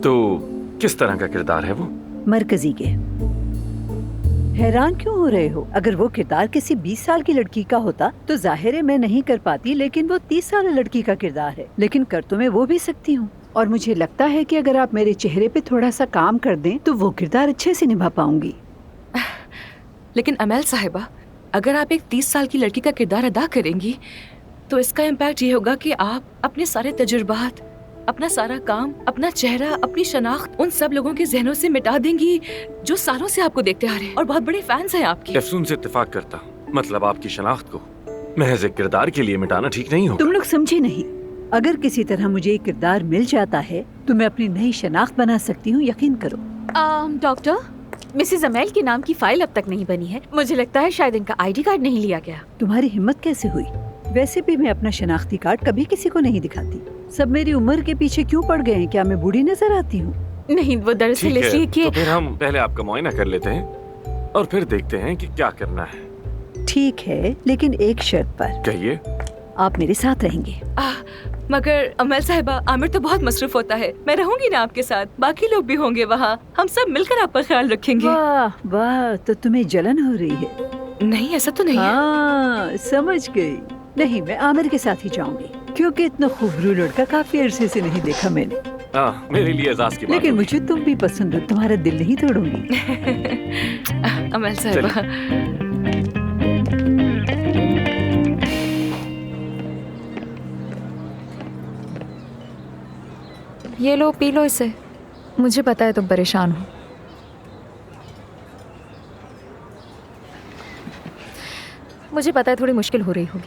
तो किस तरह का किरदार है वो? मरकजी के। हैरान क्यों हो रहे हो? अगर वो किरदार किसी 20 साल की लड़की का होता तो जाहिर है मैं नहीं कर पाती, लेकिन वो 30 साल लड़की का किरदार है, लेकिन कर तो मैं वो भी सकती हूँ। और मुझे लगता है कि अगर आप मेरे चेहरे पे थोड़ा सा काम कर दें तो वो किरदार अच्छे से निभा पाऊंगी। लेकिन अमल साहिबा, अगर आप एक 30 साल की लड़की का किरदार अदा करेंगी तो इसका इम्पैक्ट ये होगा कि आप अपने सारे तजुर्बात, अपना सारा काम, अपना चेहरा, अपनी शनाख्त उन सब लोगों के जहनों से मिटा देंगी जो सालों से आपको देखते आ रहे हैं और बहुत बड़े फैंस हैं आपके। अफसून से इत्तेफाक करता हूँ, मतलब आपकी शनाख्त को महज एक किरदार के लिए मिटाना ठीक नहीं होगा। तुम लोग समझे नहीं। अगर किसी तरह मुझे एक किरदार मिल जाता है तो मैं अपनी नई शनाख्त बना सकती हूँ, यकीन करो। डॉक्टर, मिसेस अमेल के नाम की फाइल अब तक नहीं बनी है। मुझे लगता है शायद इनका आईडी कार्ड नहीं लिया गया। तुम्हारी हिम्मत कैसे हुई? वैसे भी मैं अपना शनाख्ती कार्ड कभी किसी को नहीं दिखाती। सब मेरी उम्र के पीछे क्यों पड़ गए हैं? क्या मैं बूढ़ी नजर आती हूँ? नहीं, वो दरअसल ठीक है, इसलिए कि तो फिर हम पहले आपका मुआयना कर लेते हैं और फिर देखते हैं कि क्या करना है। ठीक है, लेकिन एक शर्त पर। कहिए। आप मेरे साथ रहेंगे। मगर अमल साहिबा, आमिर तो बहुत मसरूफ होता है। मैं रहूंगी ना आपके साथ, बाकी लोग भी होंगे वहाँ। हम सब मिलकर आपका ख्याल रखेंगे। वाह वाह, तो तुम्हें जलन हो रही है? नहीं, ऐसा तो नहीं है। हाँ, समझ गई। नहीं, मैं आमिर के साथ ही जाऊंगी, क्योंकि इतना खूबसूरत लड़का काफी अरसे से नहीं देखा मैंने। मेरे लिए एजाज की बात लेकिन होगी। मुझे तुम भी पसंद हो, तुम्हारा दिल नहीं तोड़ूंगी। अमल साहिबा, ये लो, पी लो इसे। मुझे पता है तुम परेशान हो। मुझे पता है थोड़ी मुश्किल हो रही होगी,